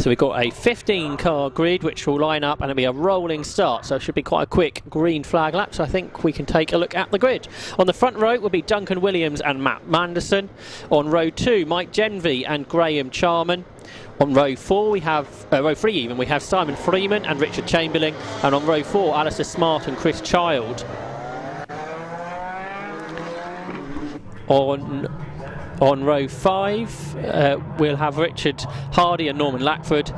So we've got a 15-car grid which will line up and it'll be a rolling start, so it should be quite a quick green flag lap, so I think we can take a look at the grid. On the front row will be Duncan Williams and Matt Manderson. On row 2, Mike Genvy and Graham Charman. On row 4 we have, row 3 even, we have Simon Freeman and Richard Chamberlain, and on row 4 Alistair Smart and Chris Child. On row 5 we'll have Richard Hardy and Norman Lackford.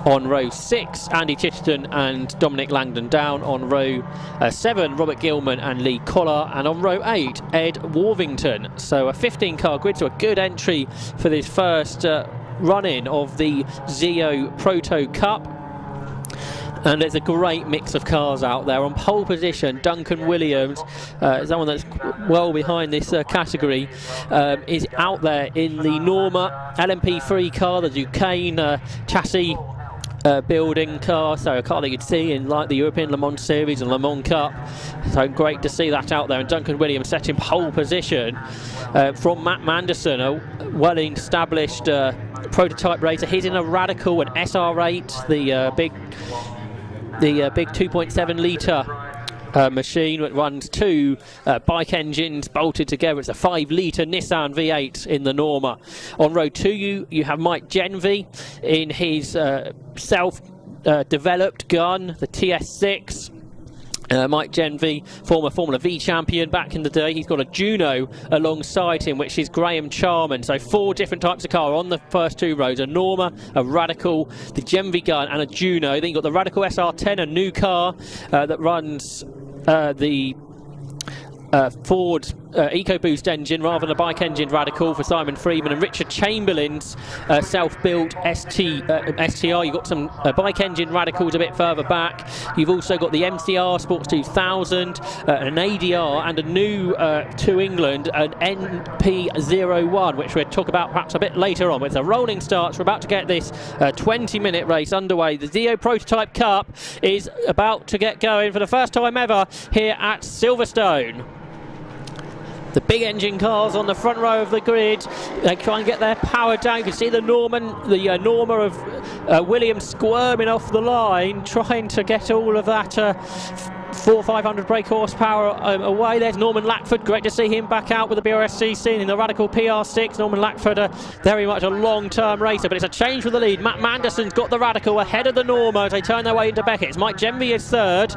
On row 6 Andy Chittenden and Dominic Langdon Down. On row 7 Robert Gilman and Lee Collar, and on row 8 Ed Worthington. So a 15-car grid, so a good entry for this first run-in of the ZEO Proto Cup. And there's a great mix of cars out there. On pole position, Duncan Williams, someone that's well behind this category, is out there in the Norma LMP3 car, the Duquesne chassis building car, so a car that you'd see in like the European Le Mans Series and Le Mans Cup. So great to see that out there. And Duncan Williams set in pole position from Matt Manderson, a well-established prototype racer. He's in a Radical and SR8, the big 2.7 litre machine that runs two bike engines bolted together. It's a 5 litre Nissan V8 in the Norma. On row 2 you have Mike Genvy in his self-developed gun, the TS6. Mike Genvy, former Formula V champion back in the day. He's got a Juno alongside him, which is Graham Charman. So 4 different types of car on the first 2 rows: a Norma, a Radical, the Genvy gun and a Juno. Then you've got the Radical SR10, a new car that runs the Ford EcoBoost engine rather than a bike engine Radical for Simon Freeman, and Richard Chamberlain's self-built STR. You've got some bike engine Radicals a bit further back. You've also got the MCR Sports 2000, an ADR, and a new to England, an NP01, which we'll talk about perhaps a bit later on. With a rolling start, so we're about to get this 20-minute race underway. The ZEO Prototype Cup is about to get going for the first time ever here at Silverstone. The big engine cars on the front row of the grid, they try and get their power down. You can see the Norma of Williams squirming off the line, trying to get all of that 400-500 brake horsepower away. There's Norman Lackford, great to see him back out with the BRSC scene in the Radical PR6. Norman Lackford, very much a long-term racer, but it's a change for the lead. Matt Manderson's got the Radical ahead of the Norma as they turn their way into Beckett's. Mike Genvy is third.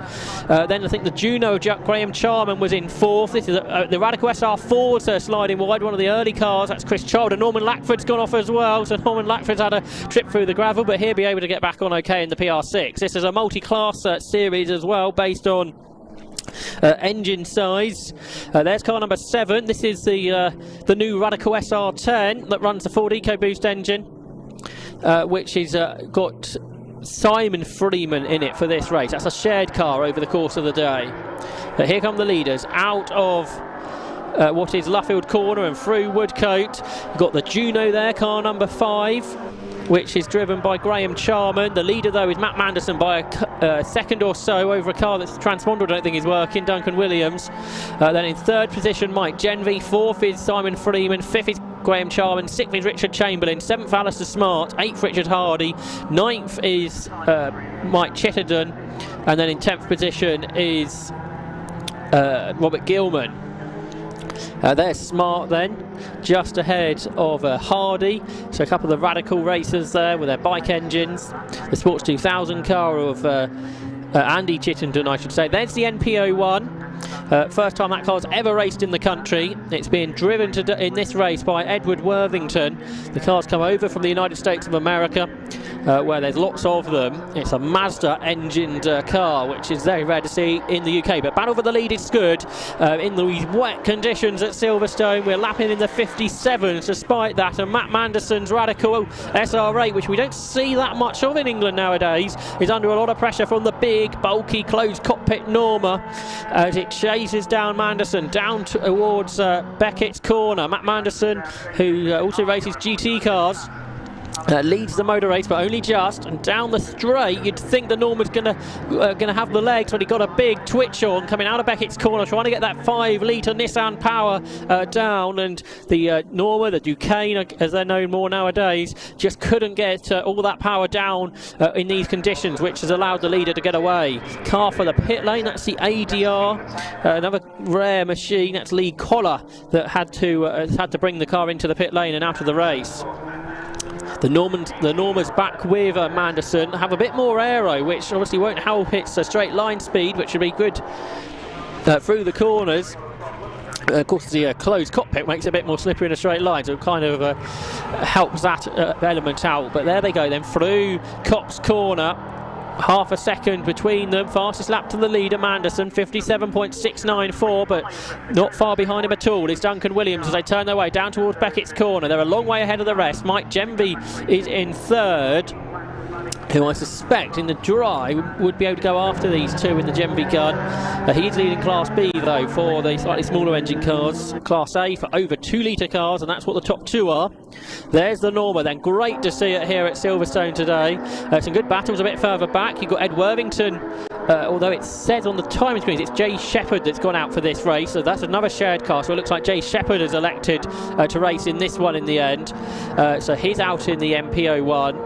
Then I think the Juno Graham Charman was in 4th. This is the Radical SR4's sliding wide, one of the early cars. That's Chris Child, and Norman Lackford's gone off as well. So Norman Lackford's had a trip through the gravel, but he'll be able to get back on okay in the PR6. This is a multi-class series as well, based on engine size. There's car number 7. This is the new Radical SR10 that runs the Ford EcoBoost engine, which is got Simon Freeman in it for this race. That's a shared car over the course of the day. But here come the leaders out of what is Luffield Corner and through Woodcote. You've got the Juno there, car number 5, which is driven by Graham Charman. The leader, though, is Matt Manderson by a second or so over a car that's transponder I don't think is working, Duncan Williams. Then in 3rd position, Mike Genvy. 4th is Simon Freeman. 5th is Graham Charman. 6th is Richard Chamberlain. 7th, Alistair Smart. 8th, Richard Hardy. 9th is Mike Chittenden. And then in 10th position is Robert Gilman. There's Smart then, just ahead of Hardy. So a couple of the Radical racers there with their bike engines. The Sports 2000 car of Andy Chittenden, I should say. There's the NP01. First time that car's ever raced in the country. It's being driven in this race by Edward Worthington. The car's come over from the United States of America, where there's lots of them. It's a Mazda engined car, which is very rare to see in the UK. But battle for the lead is good. In the wet conditions at Silverstone, we're lapping in the 57s despite that. And Matt Manderson's Radical SR8, which we don't see that much of in England nowadays, is under a lot of pressure from the big, bulky, closed cockpit Norma as it chases down Manderson down towards Beckett's Corner. Matt Manderson, who also races GT cars, leads the motor race, but only just. And down the straight, you'd think the Norman's gonna have the legs, but he got a big twitch on coming out of Beckett's corner, trying to get that 5-litre Nissan Power down. And the Norma, the Duquesne, as they're known more nowadays, just couldn't get all that power down in these conditions, which has allowed the leader to get away. Car for the pit lane, that's the ADR, another rare machine. That's Lee Collar that had to bring the car into the pit lane and out of the race. The Norma's back with Manderson, have a bit more aero, which obviously won't help its straight line speed, which should be good through the corners. Of course, the closed cockpit makes it a bit more slippery in a straight line, so it kind of helps that element out. But there they go then, through Copse Corner. Half a second between them. Fastest lap to the leader, Manderson, 57.694, but not far behind him at all is Duncan Williams as they turn their way down towards Beckett's corner. They're a long way ahead of the rest. Mike Genvy is in third, who I suspect in the dry would be able to go after these two in the Genvy gun. He's leading Class B though for the slightly smaller engine cars. Class A for over 2-litre cars, and that's what the top two are. There's the Norma then. Great to see it here at Silverstone today. Some good battles a bit further back. You've got Ed Worthington, although it says on the timing screens it's Jay Shepherd that's gone out for this race, so that's another shared car. So it looks like Jay Shepherd has elected to race in this one in the end. So he's out in the MP01.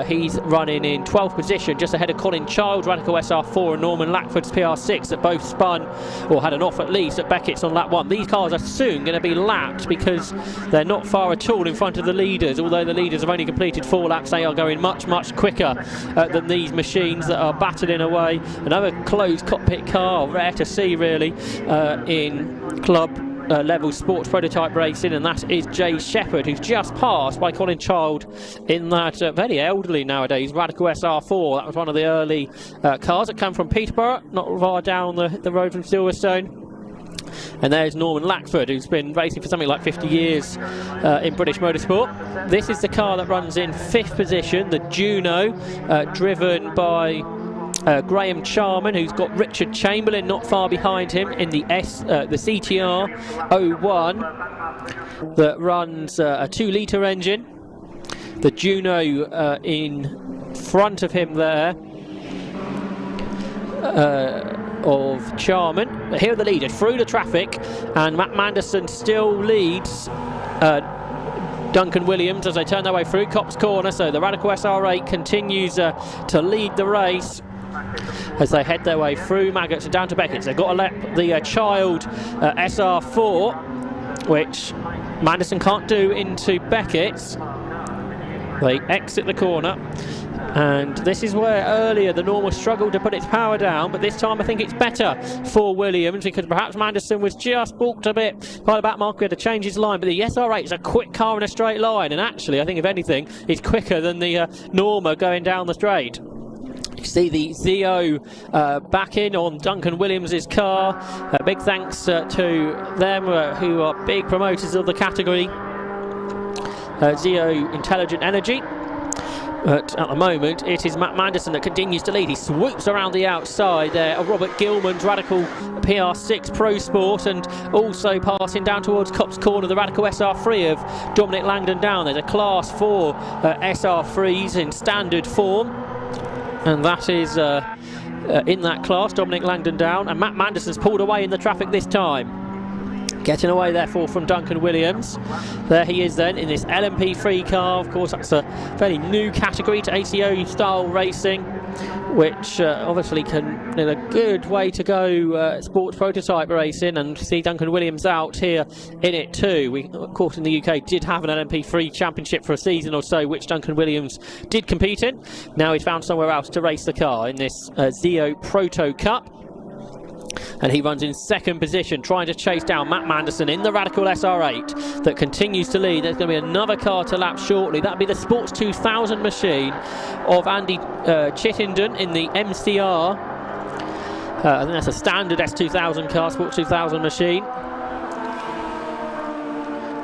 He's running in 12th position, just ahead of Colin Childs, Radical SR4 and Norman Lackford's PR6 that both spun, or had an off at least, at Beckett's on lap 1. These cars are soon going to be lapped because they're not far at all in front of the leaders. Although the leaders have only completed 4 laps, they are going much, much quicker than these machines that are battling away. Another closed cockpit car, rare to see really, in club level sports prototype racing, and that is Jay Shepherd, who's just passed by Colin Child in that very elderly nowadays Radical SR4. That was one of the early cars that come from Peterborough, not far down the road from Silverstone. And there's Norman Lackford, who's been racing for something like 50 years in British motorsport. This is the car that runs in 5th position, the Juno, driven by Graham Charman, who's got Richard Chamberlain not far behind him in the CTR 01 that runs a 2-litre engine. The Juno in front of him there of Charman. But here are the leaders through the traffic, and Matt Manderson still leads Duncan Williams as they turn their way through Copse Corner. So the Radical SR8 continues to lead the race as they head their way through Maggots and down to Beckett's. They've got to let the Child SR4, which Manderson can't do, into Beckett's. They exit the corner, and this is where earlier the Norma struggled to put its power down, but this time I think it's better for Williams because perhaps Manderson was just balked a bit by the back marker to change his line. But the SR8 is a quick car in a straight line, and actually I think if anything it's quicker than the Norma going down the straight. You see the ZEO back in on Duncan Williams' car. Big thanks to them who are big promoters of the category. ZEO Intelligent Energy. But at the moment it is Matt Manderson that continues to lead. He swoops around the outside there of Robert Gilman's Radical PR6 Pro Sport, and also passing down towards Copse Corner the Radical SR3 of Dominic Langdon down. There's a Class 4 SR3s in standard form, and that is in that class, Dominic Langdon down, and Matt Manderson's pulled away in the traffic this time. Getting away therefore from Duncan Williams. There he is then in this LMP3 car. Of course that's a fairly new category to ACO style racing, which obviously can a good way to go sports prototype racing, and see Duncan Williams out here in it too. We of course in the UK did have an LMP3 championship for a season or so, which Duncan Williams did compete in. Now he's found somewhere else to race the car in this ZEO Proto Cup. And he runs in 2nd position, trying to chase down Matt Manderson in the Radical SR8 that continues to lead. There's going to be another car to lap shortly. That'll be the Sports 2000 machine of Andy Chittenden in the MCR. I think that's a standard S2000 car, Sports 2000 machine.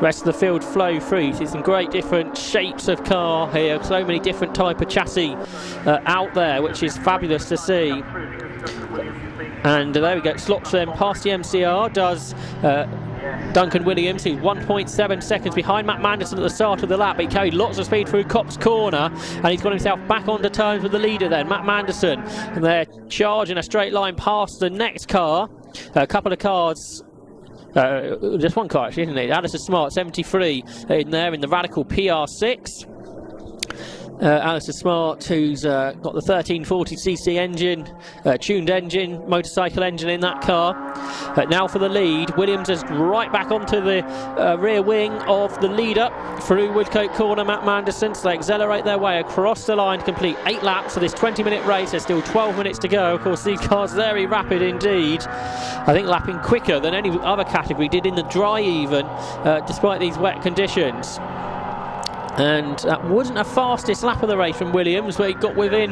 Rest of the field flow through. You see some great different shapes of car here, so many different type of chassis out there, which is fabulous to see. And there we go, slops them past the MCR, does Duncan Williams, who's 1.7 seconds behind Matt Manderson at the start of the lap. He carried lots of speed through Copse Corner, and he's got himself back onto terms with the leader then, Matt Manderson. And they're charging a straight line past the next car. A couple of cars, just one car actually, isn't it? Alistair Smart, 73 in there in the Radical PR6. Alistair Smart, who's got the 1340cc engine, tuned engine, motorcycle engine in that car. Now for the lead, Williams is right back onto the rear wing of the leader through Woodcote Corner, Matt Manderson. So they accelerate their way across the line to complete 8 laps of this 20-minute race. There's still 12 minutes to go. Of course, these cars very rapid indeed. I think lapping quicker than any other category did in the dry even, despite these wet conditions. And that wasn't a fastest lap of the race from Williams, where he got within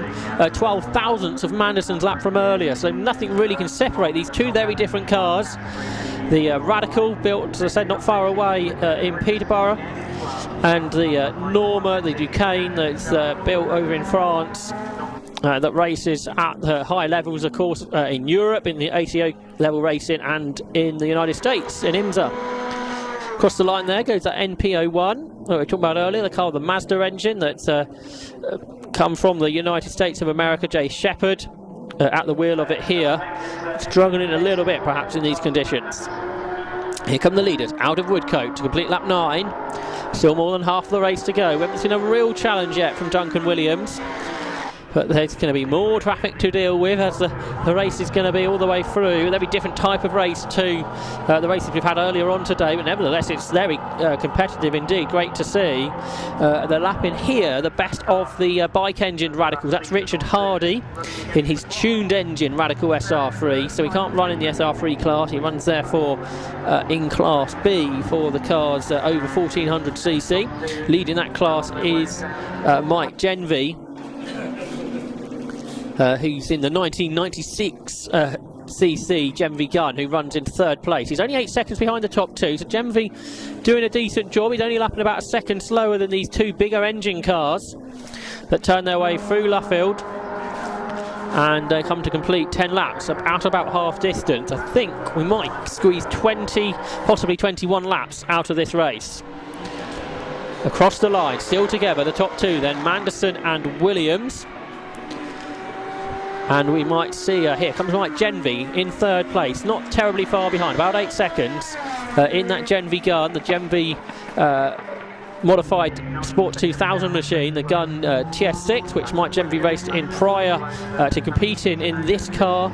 12 thousandths of Manderson's lap from earlier, so nothing really can separate these two very different cars. The Radical, built, as I said, not far away in Peterborough, and the Norma, the Duquesne, that's built over in France, that races at the high levels, of course, in Europe, in the ACO level racing, and in the United States, in IMSA. Across the line there goes that NP01, we were talking about earlier, the car with the Mazda engine that's come from the United States of America. Jay Shepherd at the wheel of it here, struggling a little bit perhaps in these conditions. Here come the leaders out of Woodcote to complete lap 9. Still more than half the race to go. We haven't seen a real challenge yet from Duncan Williams, but there's going to be more traffic to deal with as the race is going to be all the way through. There'll be a different type of race to the races we've had earlier on today, but nevertheless it's very competitive indeed. Great to see. The lap in here, the best of the bike engine Radicals. That's Richard Hardy in his tuned engine Radical SR3, so he can't run in the SR3 class. He runs therefore in Class B for the cars over 1400cc. Leading that class is Mike Genvy, who's in the 1996 cc Genvy Gun, who runs in 3rd place. He's only 8 seconds behind the top 2, so Genvy doing a decent job. He's only lapping about a second slower than these two bigger engine cars that turn their way through Luffield and come to complete 10 laps out about half distance. I think we might squeeze 20, possibly 21 laps out of this race. Across the line, still together, the top 2 then, Manderson and Williams. And we might see, here comes Mike Genvy in 3rd place, not terribly far behind, about 8 seconds in that Genvy Gun, the Genvy modified Sports 2000 machine, the Gun TS6, which Mike Genvy raced in prior to competing in this car,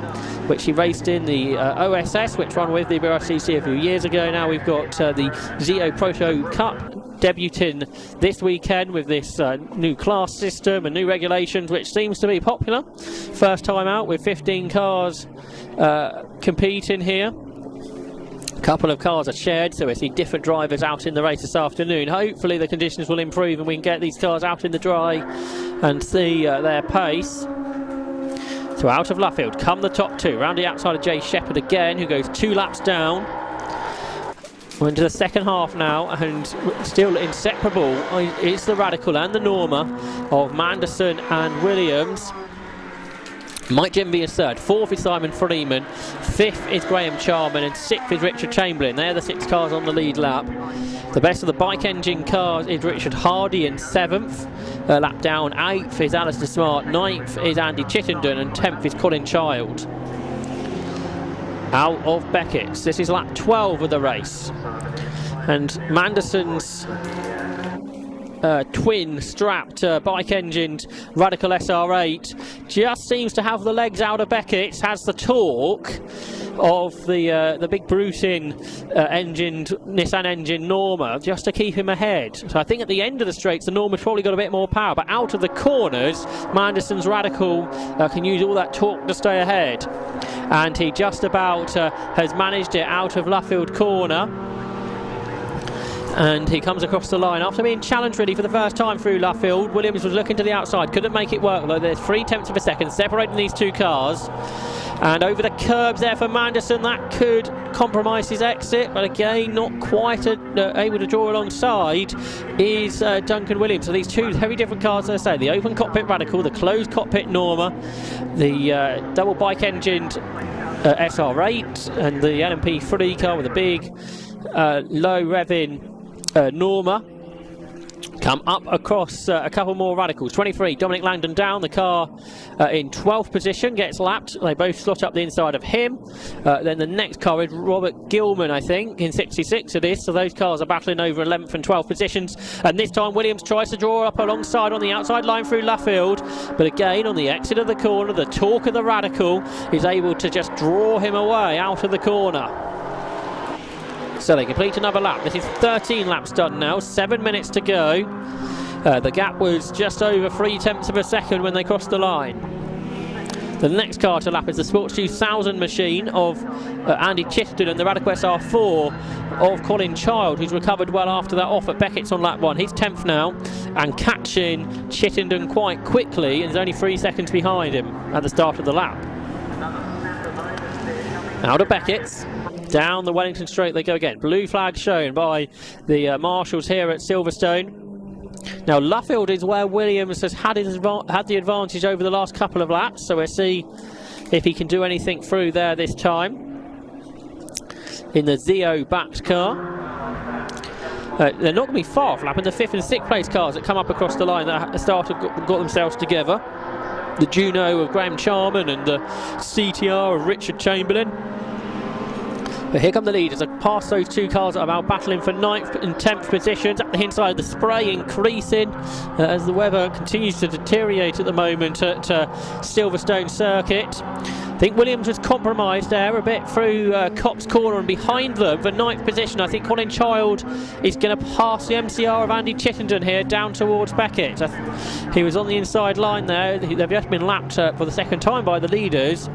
which he raced in the OSS, which ran with the BRCC a few years ago. Now we've got the ZEO Proto Cup debuting this weekend with this new class system and new regulations, which seems to be popular. First time out with 15 cars competing here. A couple of cars are shared, so we see different drivers out in the race this afternoon. Hopefully the conditions will improve and we can get these cars out in the dry and see their pace. So out of Luffield come the top 2, round the outside of Jay Shepherd again, who goes 2 laps down. We're into the second half now, and still inseparable is the Radical and the Norma of Manderson and Williams. Mike Genvy is 3rd, 4th is Simon Freeman, 5th is Graham Charman, and 6th is Richard Chamberlain. They're the 6 cars on the lead lap. The best of the bike engine cars is Richard Hardy in 7th. Lap down, 8th is Alistair Smart, 9th is Andy Chittenden, and 10th is Colin Child. Out of Beckett's. This is lap 12 of the race. And Manderson's twin-strapped bike-engined Radical SR8 just seems to have the legs out of Beckett's, has the torque of the big Bruton engined Nissan engine Norma just to keep him ahead. So I think at the end of the straights the Norma's probably got a bit more power, but out of the corners Manderson's Radical can use all that torque to stay ahead, and he just about has managed it out of Luffield Corner. And he comes across the line after being challenged really for the first time through Luffield. Williams was looking to the outside, couldn't make it work though. There's 0.3 of a second separating these two cars. And over the curbs there for Manderson, that could compromise his exit, but again not quite able to draw alongside is Duncan Williams. So these two very different cars, as I say, the open cockpit Radical, the closed cockpit Norma, the double bike engined SR8, and the LMP3 car with a big low revving Norma come up across a couple more radicals. 23, Dominic Langdon down, the car in 12th position, gets lapped. They both slot up the inside of him. Then the next car is Robert Gilman, I think, in 66 it is. So those cars are battling over 11th and 12th positions. And this time Williams tries to draw up alongside on the outside line through Luffield. But again, on the exit of the corner, the torque of the radical is able to just draw him away out of the corner. So they complete another lap. This is 13 laps done now, 7 minutes to go. The gap was just over 0.3 of a second when they crossed the line. The next car to lap is the Sports 2000 machine of Andy Chittenden and the Radical SR4 of Colin Child, who's recovered well after that off at Beckett's on lap 1. He's 10th now and catching Chittenden quite quickly, and is only 3 seconds behind him at the start of the lap. Out of Beckett's. Down the Wellington Straight they go again. Blue flag shown by the marshals here at Silverstone. Now Luffield is where Williams has had the advantage over the last couple of laps, so we'll see if he can do anything through there this time in the ZEO backed car. They're not going to be far off lapping the 5th and 6th place cars that come up across the line that got themselves together. The Juno of Graham Charman and the CTR of Richard Chamberlain. But here come the leaders. I pass those two cars that are now battling for 9th and 10th positions. At the inside, the spray increasing as the weather continues to deteriorate at the moment at Silverstone Circuit. I think Williams was compromised there a bit through Copse Corner and behind them for 9th position. I think Colin Child is going to pass the MCR of Andy Chittenden here down towards Beckett. He was on the inside line there. They've just been lapped for the second time by the leaders.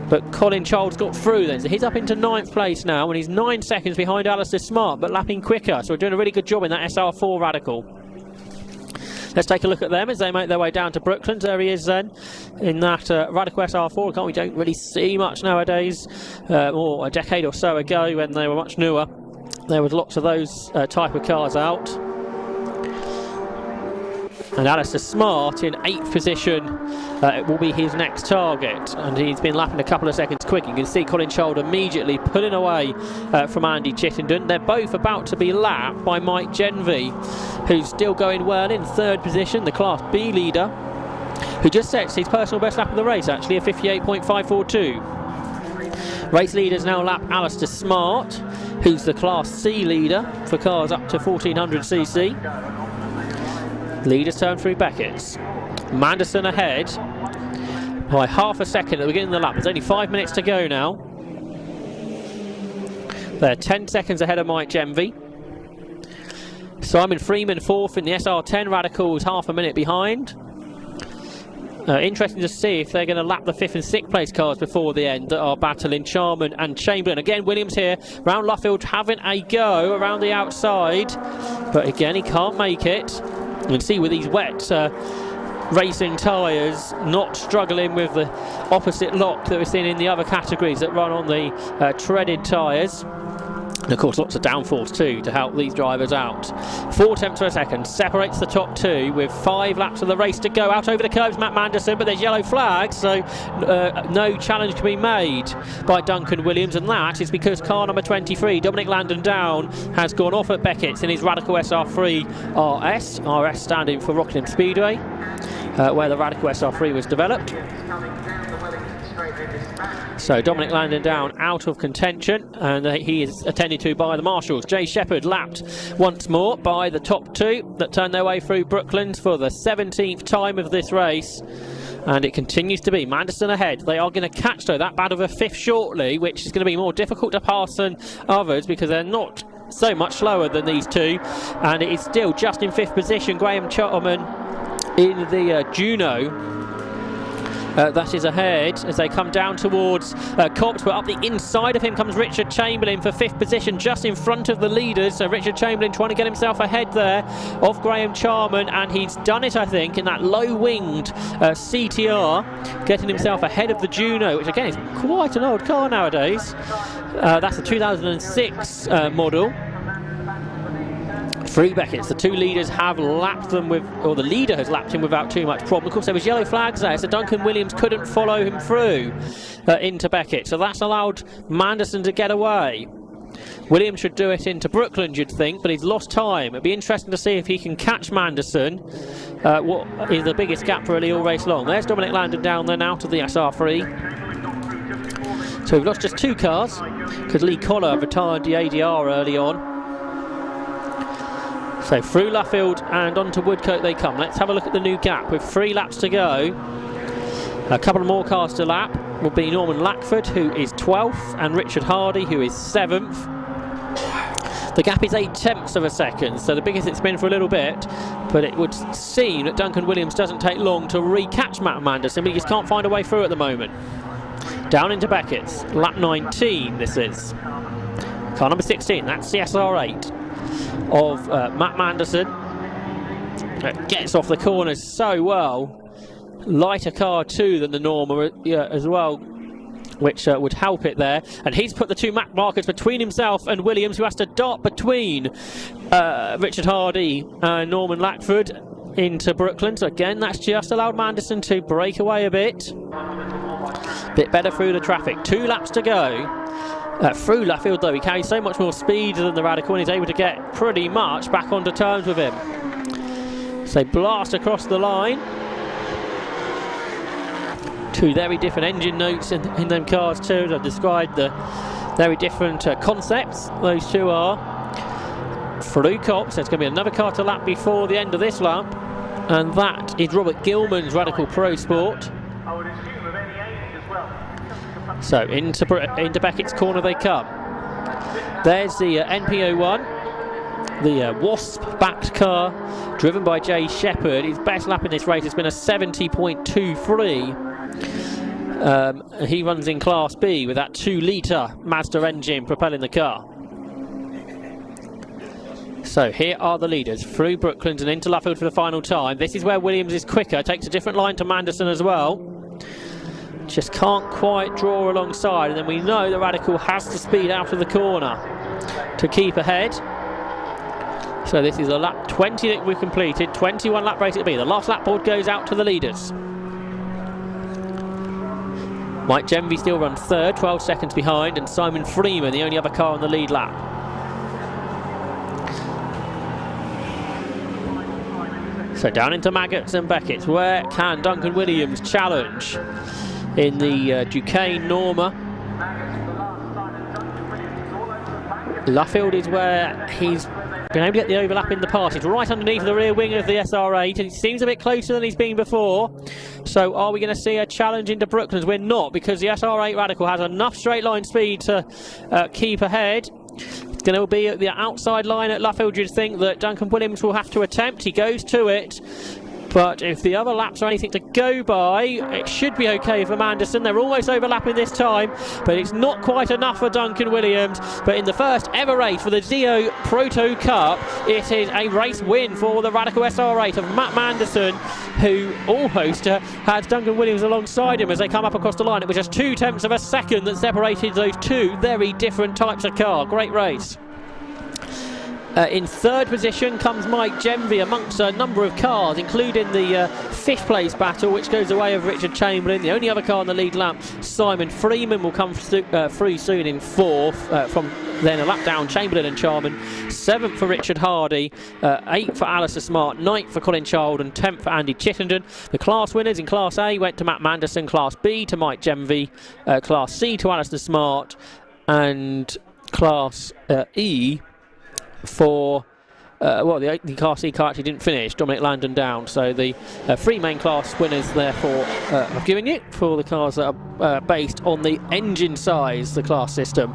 But Colin Child's got through then, so he's up into 9th place now, and he's 9 seconds behind Alistair Smart, but lapping quicker, so we're doing a really good job in that SR4 Radical. Let's take a look at them as they make their way down to Brooklands. There he is then, in that Radical SR4. We don't really see much nowadays, or a decade or so ago when they were much newer. There was lots of those type of cars out. And Alistair Smart in 8th position will be his next target, and he's been lapping a couple of seconds quick. You can see Colin Child immediately pulling away from Andy Chittenden. They're both about to be lapped by Mike Genvey, who's still going well in 3rd position, the Class B leader, who just sets his personal best lap of the race, actually, a 58.542. Race leaders now lap Alistair Smart, who's the Class C leader for cars up to 1400cc. Leaders turn through Beckett's. Manderson ahead by half a second at the beginning of the lap. There's only 5 minutes to go now. They're 10 seconds ahead of Mike Genvey. Simon Freeman 4th in the SR10 Radicals, half a minute behind. Interesting to see if they're going to lap the 5th and 6th place cars before the end that are battling Charman and Chamberlain. Again, Williams here, round Luffield having a go around the outside, but again he can't make it. You can see with these wet racing tyres, not struggling with the opposite lock that we're seeing in the other categories that run on the treaded tyres. And of course lots of downforce too to help these drivers out. 4/10 of a second separates the top two with 5 laps of the race to go. Out over the curbs Matt Manderson, but there's yellow flags, so no challenge can be made by Duncan Williams, and that is because car number 23, Dominic Langdon Down, has gone off at Beckett's in his Radical SR3 RS standing for Rockingham Speedway, where the Radical SR3 was developed. So Dominic Langdon Down out of contention, and he is attended to by the marshals. Jay Shepherd lapped once more by the top two that turned their way through Brooklands for the 17th time of this race, and it continues to be Manderson ahead. They are going to catch though that battle of a 5th shortly, which is going to be more difficult to pass than others because they're not so much slower than these two, and it is still just in 5th position Graham Charman in the Juno. That is ahead as they come down towards Copse, but up the inside of him comes Richard Chamberlain for 5th position, just in front of the leaders. So Richard Chamberlain trying to get himself ahead there of Graham Charman, and he's done it, I think, in that low-winged CTR, getting himself ahead of the Juno, which again is quite an old car nowadays. That's a 2006 model. Through Beckett's, the two leaders have lapped them with, or the leader has lapped him without too much problem. Of course, there was yellow flags there, so Duncan Williams couldn't follow him through into Beckett. So that's allowed Manderson to get away. Williams should do it into Brooklyn, you'd think, but he's lost time. It'd be interesting to see if he can catch Manderson. What is the biggest gap really all race long? There's Dominic Landon down then out of the SR3. So we've lost just 2 cars because Lee Collar retired the ADR early on. So through Luffield and onto Woodcote they come. Let's have a look at the new gap with 3 laps to go. A couple of more cars to lap will be Norman Lackford, who is 12th, and Richard Hardy, who is 7th. The gap is 0.8 of a second, so the biggest it's been for a little bit, but it would seem that Duncan Williams doesn't take long to re-catch Matt Manderson, but he just can't find a way through at the moment. Down into Beckett's, lap 19 this is. Car number 16, that's the SR8 of Matt Manderson. Gets off the corners so well. Lighter car too than the Norma as well, which would help it there. And he's put the 2 map markers between himself and Williams, who has to dart between Richard Hardy and Norman Lackford into Brooklyn. So again, that's just allowed Manderson to break away a bit better through the traffic. 2 laps to go. Through Luffield though, he carries so much more speed than the Radical, and he's able to get pretty much back onto terms with him. So blast across the line. 2 very different engine notes in them cars too. I've described the very different concepts those 2 are. Through Cops, there's going to be another car to lap before the end of this lap, and that is Robert Gilman's Radical Pro Sport. So into Beckett's corner they come. There's the NPO1, the Wasp-backed car, driven by Jay Shepherd. His best lap in this race has been a 70.23. He runs in Class B with that 2-litre Mazda engine propelling the car. So here are the leaders through Brooklands and into Luffield for the final time. This is where Williams is quicker, takes a different line to Manderson as well. Just can't quite draw alongside, and then we know the Radical has the speed out of the corner to keep ahead. So this is a lap 20 that we've completed, 21 lap race it'll be. The last lap board goes out to the leaders. Mike Genvy still runs 3rd, 12 seconds behind, and Simon Freeman, the only other car on the lead lap. So down into Maggots and Beckett's. Where can Duncan Williams challenge in the Duquesne Norma? Luffield is where he's been able to get the overlap in the past. He's right underneath the rear wing of the SR8, and he seems a bit closer than he's been before. So are we going to see a challenge into Brooklands? We're not, because the SR8 Radical has enough straight line speed to keep ahead. It's going to be at the outside line at Luffield, you'd think, that Duncan Williams will have to attempt. He goes to it, but if the other laps are anything to go by, it should be okay for Manderson. They're almost overlapping this time, but it's not quite enough for Duncan Williams. But in the first ever race for the ZEO Proto Cup, it is a race win for the Radical SR8 of Matt Manderson, who almost had Duncan Williams alongside him as they come up across the line. It was just 0.2 of a second that separated those 2 very different types of car. Great race. In 3rd position comes Mike Genvy amongst a number of cars, including the 5th place battle, which goes the way of Richard Chamberlain. The only other car on the lead lap, Simon Freeman, will come through soon in 4th. From then a lap down, Chamberlain and Charman. 7th for Richard Hardy, 8th for Alistair Smart, 9th for Colin Child, and 10th for Andy Chittenden. The class winners in Class A went to Matt Manderson, Class B to Mike Genvy, Class C to Alistair Smart, and Class E for the Class C car actually didn't finish, Dominic Landon down. So the 3 main class winners therefore I've given you for the cars that are based on the engine size, the class system.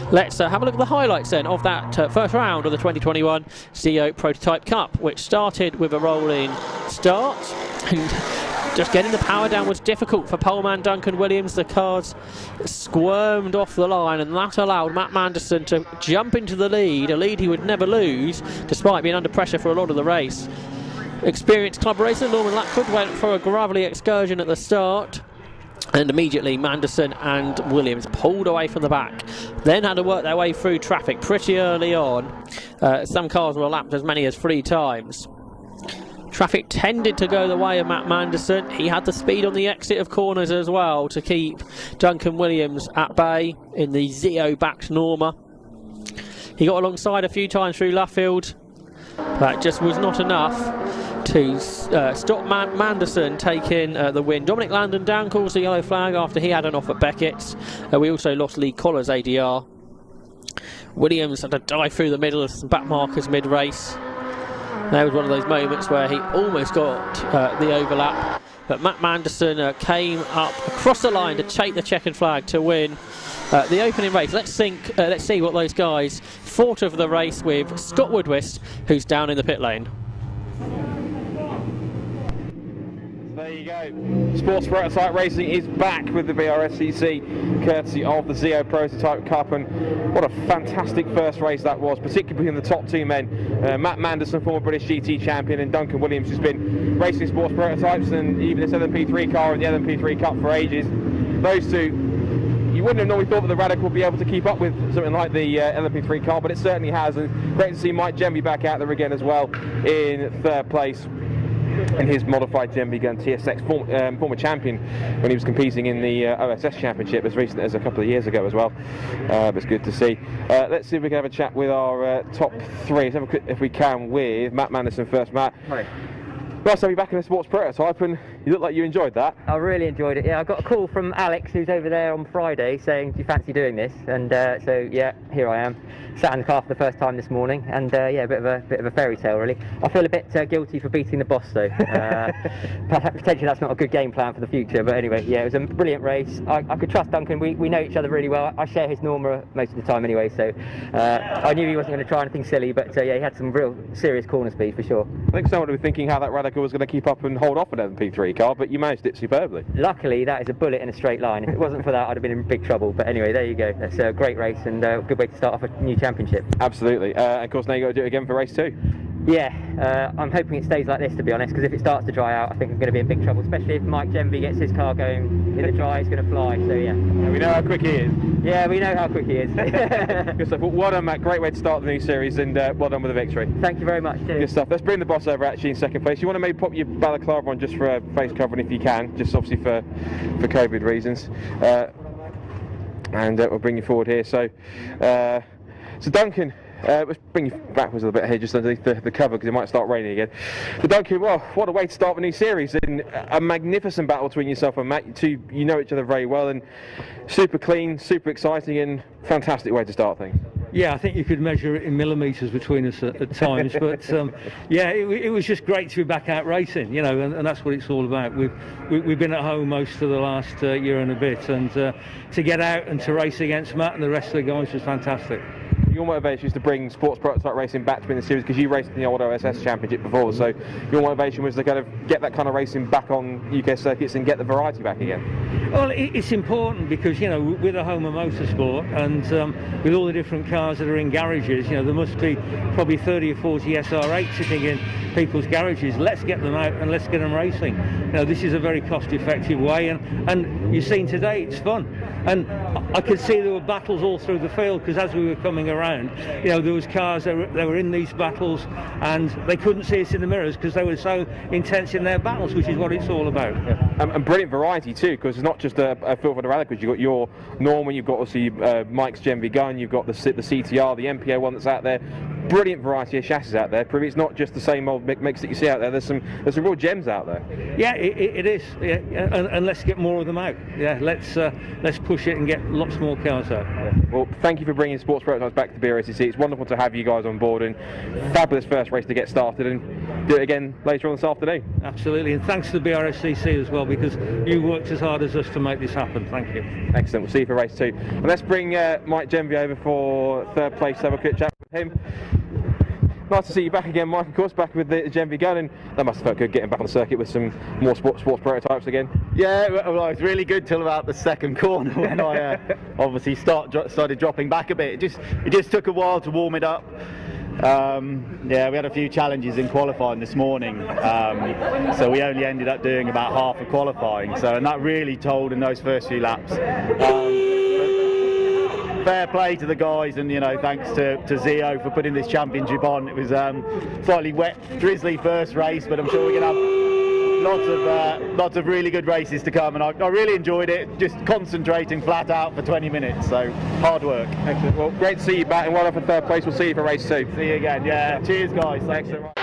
Let's have a look at the highlights then of that first round of the 2021 ZEO Prototype Cup, which started with a rolling start, and just getting the power down was difficult for poleman Duncan Williams. The cars squirmed off the line, and that allowed Matt Manderson to jump into the lead, a lead he would never lose despite being under pressure for a lot of the race. Experienced club racer Norman Lackford went for a gravelly excursion at the start, and immediately Manderson and Williams pulled away from the back. Then had to work their way through traffic pretty early on. Some cars were lapped as many as 3 times. Traffic tended to go the way of Matt Manderson. He had the speed on the exit of corners as well to keep Duncan Williams at bay in the ZEO-backed Norma. He got alongside a few times through Luffield. That just was not enough to stop Manderson taking the win. Dominic Landon down calls the yellow flag after he had an off at Beckett's. We also lost Lee Collar's ADR. Williams had to dive through the middle of some back markers mid-race. That was one of those moments where he almost got the overlap. But Matt Manderson came up across the line to take the checkered flag to win the opening race. Let's see what those guys thought of the race with Scott Woodwist, who's down in the pit lane. There you go. Sports Prototype Racing is back with the BRSCC, courtesy of the ZEO Prototype Cup, and what a fantastic first race that was, particularly between the top two men, Matt Manderson, former British GT champion, and Duncan Williams, who's been racing sports prototypes and even this LMP3 car in the LMP3 Cup for ages. Those two, you wouldn't have normally thought that the Radical would be able to keep up with something like the LMP3 car, but it certainly has, and great to see Mike Gemby back out there again as well in third place in his modified Gemby gun TSX, former champion when he was competing in the OSS Championship as recent as a couple of years ago as well. But it's good to see. Let's see if we can have a chat with our top three. Let's have a quick, if we can, with Matt Manderson first. Matt, Hi. Nice to have you back in a sports prototype, and you look like you enjoyed that. I really enjoyed it. Yeah, I got a call from Alex, who's over there on Friday, saying, "Do you fancy doing this?" And so yeah, here I am, sat in the car for the first time this morning, and yeah, a bit of a fairy tale really. I feel a bit guilty for beating the boss though. Potentially that's not a good game plan for the future, but anyway, yeah, it was a brilliant race. I could trust Duncan. We know each other really well. I share his Norma most of the time anyway, so I knew he wasn't going to try anything silly, but yeah, he had some real serious corner speed for sure. I think someone would be thinking how that Radical was going to keep up and hold off an LMP3 car, but you managed it superbly. Luckily, that is a bullet in a straight line. If it wasn't for that, I'd have been in big trouble. But anyway, there you go. That's a great race and a good way to start off a new championship. Absolutely. And of course, now you've got to do it again for race 2. Yeah, I'm hoping it stays like this, to be honest, because if it starts to dry out, I think I'm going to be in big trouble, especially if Mike Gemby gets his car going in the dry, it's going to fly, so yeah. And we know how quick he is. Yeah, we know how quick he is. Good stuff. Well done, Matt. Great way to start the new series, and well done with the victory. Thank you very much, too. Good stuff. Let's bring the boss over actually in second place. You want to maybe pop your balaclava on just for a face covering if you can, just obviously for COVID reasons. And we'll bring you forward here. So Duncan, let's bring you backwards a little bit here, just underneath the cover, because it might start raining again. So Duncan, well, what a way to start the new series, in a magnificent battle between yourself and Matt. You know each other very well, and super clean, super exciting, and fantastic way to start things. Yeah, I think you could measure it in millimetres between us at times, but yeah, it was just great to be back out racing, you know, and that's what it's all about. We've been at home most of the last year and a bit, and to get out and to race against Matt and the rest of the guys was fantastic. Your motivation is to bring sports prototype racing back to win the series, because you raced in the old OSS Championship before, so your motivation was to kind of get that kind of racing back on UK circuits and get the variety back again. Well, it's important because, you know, we're the home of motorsport, and with all the different cars that are in garages, you know, there must be probably 30 or 40 SR8 sitting in people's garages. Let's get them out and let's get them racing. You know, this is a very cost-effective way, and you've seen today it's fun. And I could see there were battles all through the field, because as we were coming around, you know, there was cars that were in these battles, and they couldn't see us in the mirrors because they were so intense in their battles, which is what it's all about. Yeah. And brilliant variety too, because it's not just a feel for the Radicals. You've got your Norman, you've got obviously Mike's Gemby gun, you've got the CTR, the MPO one that's out there. Brilliant variety of chassis out there. It's not just the same old mix that you see out there. There's some real gems out there. Yeah, it is. Yeah, and let's get more of them out. Yeah, let's push it and get lots more cars out. Yeah. Well, thank you for bringing sports prototypes back to the BRSCC. It's wonderful to have you guys on board, and fabulous first race to get started, and do it again later on this afternoon. Absolutely, and thanks to the BRSCC as well, because you worked as hard as us to make this happen. Thank you. Excellent. We'll see you for race 2. And let's bring Mike Gemby over for third place to have a quick chat with him. Nice to see you back again, Mike, of course, back with the Gemby gun, and that must have felt good getting back on the circuit with some more sports prototypes again. Yeah, well, it was really good till about the second corner when I obviously started dropping back a bit. It just took a while to warm it up. Yeah, we had a few challenges in qualifying this morning, so we only ended up doing about half of qualifying, and that really told in those first few laps. Fair play to the guys, and you know, thanks to ZEO for putting this championship on. It was slightly wet, drizzly first race, but I'm sure we're going to have lots of really good races to come, and I really enjoyed it. Just concentrating flat out for 20 minutes, so hard work. Excellent. Well, great to see you back, and well done for third place. We'll see you for race 2. See you again. Yeah. Cheers, guys. Thanks so much.